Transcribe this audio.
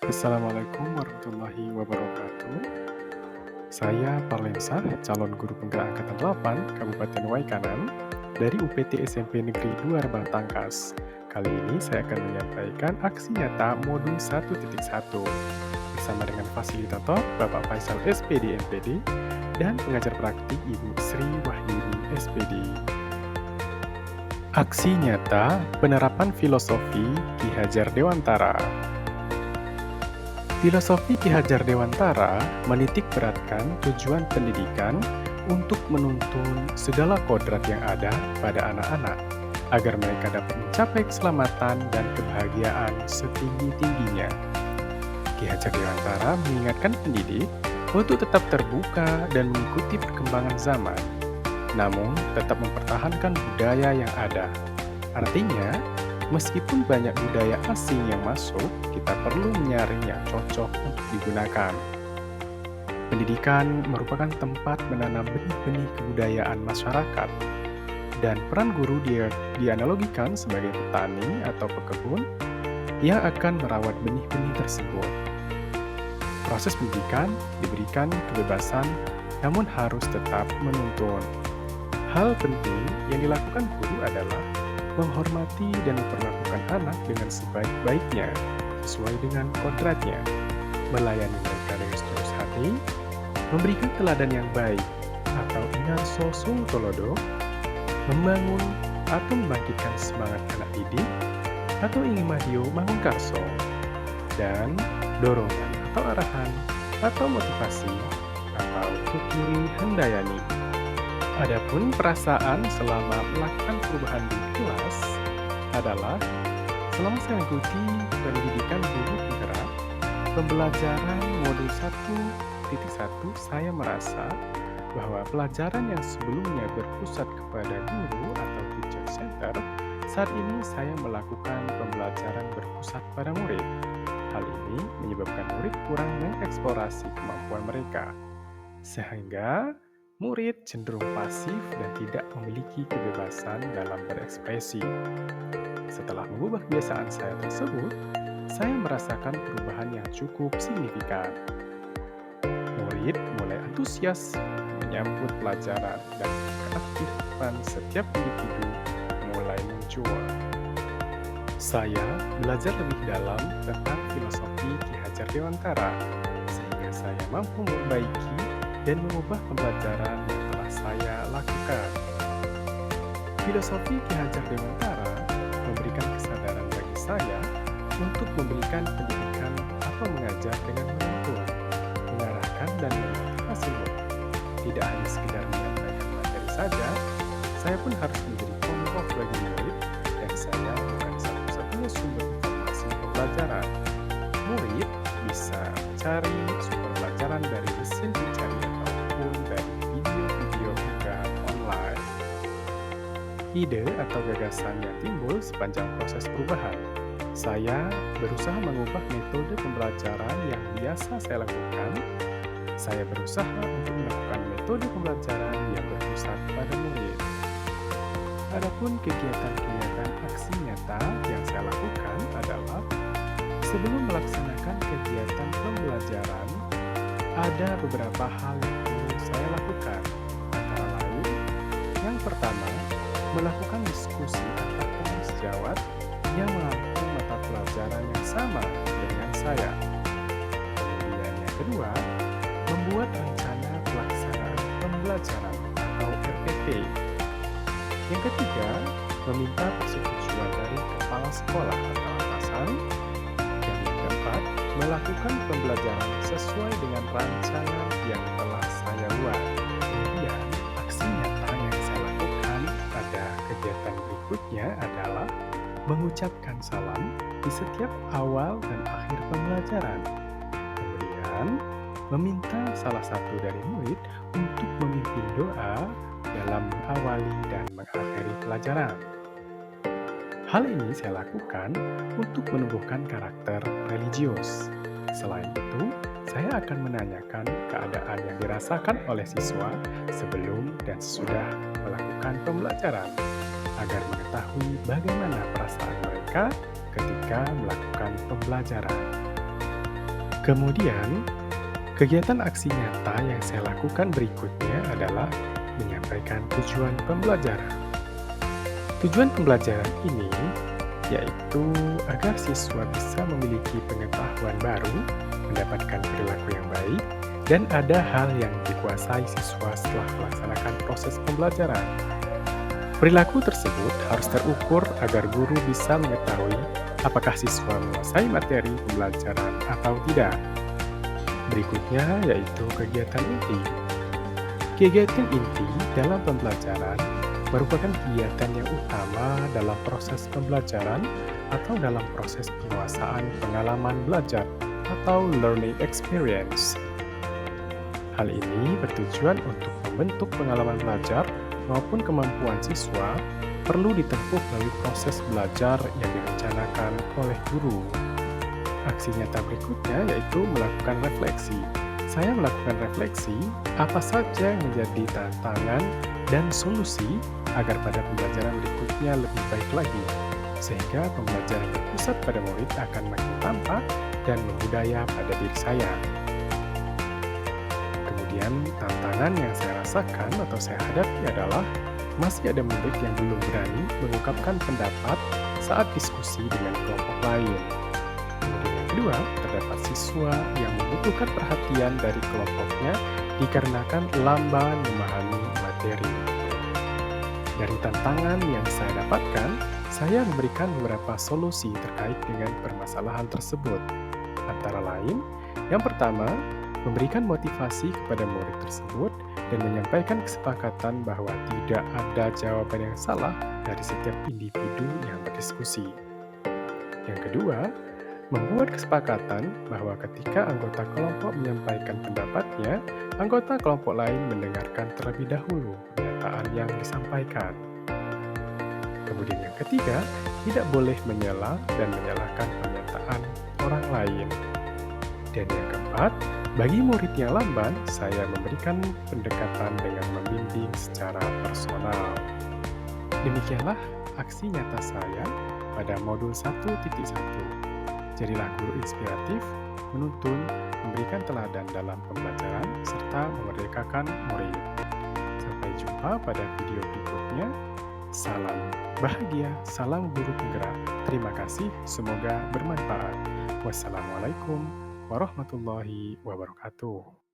Assalamualaikum warahmatullahi wabarakatuh. Saya Parlensah, calon guru penggerak angkatan 8 Kabupaten Waikanan dari UPT SMP Negeri 2 Rebah Tangkas. Kali ini saya akan menyampaikan aksi nyata modul 1.1 bersama dengan fasilitator Bapak Faisal SPD MPD dan pengajar praktik Ibu Sri Wahyuni SPD. Aksi nyata penerapan filosofi Ki Hajar Dewantara. Filosofi Ki Hajar Dewantara menitik beratkan tujuan pendidikan untuk menuntun segala kodrat yang ada pada anak-anak, agar mereka dapat mencapai keselamatan dan kebahagiaan setinggi-tingginya. Ki Hajar Dewantara mengingatkan pendidik untuk tetap terbuka dan mengikuti perkembangan zaman, namun tetap mempertahankan budaya yang ada. Artinya, meskipun banyak budaya asing yang masuk, kita perlu menyaring yang cocok untuk digunakan. Pendidikan merupakan tempat menanam benih-benih kebudayaan masyarakat, dan peran guru dianalogikan sebagai petani atau pekebun yang akan merawat benih-benih tersebut. Proses pendidikan diberikan kebebasan, namun harus tetap menuntun. Hal penting yang dilakukan guru adalah menghormati dan memperlakukan anak dengan sebaik-baiknya, sesuai dengan kodratnya, melayani mereka dengan setulus hati, memberikan teladan yang baik, atau inarso sung tolodo, membangun atau membangkitkan semangat anak didik, atau ingin madio mangun karso, dan dorongan atau arahan, atau motivasi, atau tuturi handayani. Adapun perasaan selama melakukan perubahan di kelas adalah selama saya mengikuti pendidikan guru penggerak pembelajaran modul 1.1, saya merasa bahwa pelajaran yang sebelumnya berpusat kepada guru atau teacher center, saat ini saya melakukan pembelajaran berpusat pada murid. Hal ini menyebabkan murid kurang mengeksplorasi kemampuan mereka, sehingga murid cenderung pasif dan tidak memiliki kebebasan dalam berekspresi. Setelah mengubah kebiasaan saya tersebut, saya merasakan perubahan yang cukup signifikan. Murid mulai antusias menyambut pelajaran dan keaktifan setiap individu mulai muncul. Saya belajar lebih dalam tentang filosofi Ki Hajar Dewantara, sehingga saya mampu memperbaiki dan mengubah pembelajaran yang telah saya lakukan. Filosofi Ki Hajar Dewantara memberikan kesadaran bagi saya untuk memberikan pendidikan atau mengajar dengan menuntun, mengarahkan dan memotivasi murid. Tidak hanya sekedar menyampaikan materi saja, saya pun harus menjadi contoh bagi murid, dan saya bukan satu-satunya sumber informasi pembelajaran. Murid bisa cari sumber pelajaran dari mesin pencari ataupun dari video-video juga online. Ide atau gagasan yang timbul sepanjang proses perubahan. Saya berusaha mengubah metode pembelajaran yang biasa saya lakukan. Saya berusaha untuk melakukan metode pembelajaran yang berpusat pada murid. Adapun kegiatan-kegiatan aksi nyata yang saya lakukan adalah sebelum melaksanakan kegiatan pembelajaran, ada beberapa hal yang perlu saya lakukan. Antara lain, yang pertama, melakukan diskusi antar teman sejawat yang mengampu mata pelajaran yang sama dengan saya. Kemudian yang kedua, membuat rencana pelaksanaan pembelajaran atau RPP. Yang ketiga, meminta persetujuan dari kepala sekolah atau atasan. Dan yang keempat, melakukan pembelajaran sesuai dengan rancangan yang telah saya buat. Kemudian, aksi nyata yang saya lakukan pada kegiatan berikutnya adalah mengucapkan salam di setiap awal dan akhir pembelajaran. Kemudian, meminta salah satu dari murid untuk memimpin doa dalam mengawali dan mengakhiri pelajaran. Hal ini saya lakukan untuk menumbuhkan karakter religius. Selain itu, saya akan menanyakan keadaan yang dirasakan oleh siswa sebelum dan sesudah melakukan pembelajaran, agar mengetahui bagaimana perasaan mereka ketika melakukan pembelajaran. Kemudian, kegiatan aksi nyata yang saya lakukan berikutnya adalah menyampaikan tujuan pembelajaran. Tujuan pembelajaran ini yaitu agar siswa bisa memiliki pengetahuan baru, mendapatkan perilaku yang baik, dan ada hal yang dikuasai siswa setelah melaksanakan proses pembelajaran. Perilaku tersebut harus terukur agar guru bisa mengetahui apakah siswa menguasai materi pembelajaran atau tidak. Berikutnya yaitu kegiatan inti. Kegiatan inti dalam pembelajaran merupakan kegiatan yang utama dalam proses pembelajaran atau dalam proses penguasaan pengalaman belajar atau learning experience. Hal ini bertujuan untuk membentuk pengalaman belajar maupun kemampuan siswa perlu ditempuh melalui proses belajar yang direncanakan oleh guru. Aksi nyata berikutnya yaitu melakukan refleksi. Saya melakukan refleksi apa saja yang menjadi tantangan dan solusi agar pada pembelajaran berikutnya lebih baik lagi, sehingga pembelajaran berpusat pada murid akan makin tampak dan membudaya pada diri saya. Kemudian tantangan yang saya rasakan atau saya hadapi adalah masih ada murid yang belum berani mengungkapkan pendapat saat diskusi dengan kelompok lain. Kemudian yang kedua, terdapat siswa yang membutuhkan perhatian dari kelompoknya dikarenakan lamban memahami materi. Dari tantangan yang saya dapatkan, saya memberikan beberapa solusi terkait dengan permasalahan tersebut. Antara lain, yang pertama, memberikan motivasi kepada murid tersebut dan menyampaikan kesepakatan bahwa tidak ada jawaban yang salah dari setiap individu yang berdiskusi. Yang kedua, membuat kesepakatan bahwa ketika anggota kelompok menyampaikan pendapatnya, anggota kelompok lain mendengarkan terlebih dahulu pernyataan yang disampaikan. Kemudian yang ketiga, tidak boleh menyela dan menyalahkan pernyataan orang lain. Dan yang keempat, bagi murid yang lamban, saya memberikan pendekatan dengan membimbing secara personal. Demikianlah aksi nyata saya pada modul 1.1. Jadilah guru inspiratif, menuntun, memberikan teladan dalam pembelajaran, serta memerdekakan murid. Sampai jumpa pada video berikutnya. Salam bahagia, salam guru penggerak. Terima kasih, semoga bermanfaat. Wassalamualaikum warahmatullahi wabarakatuh.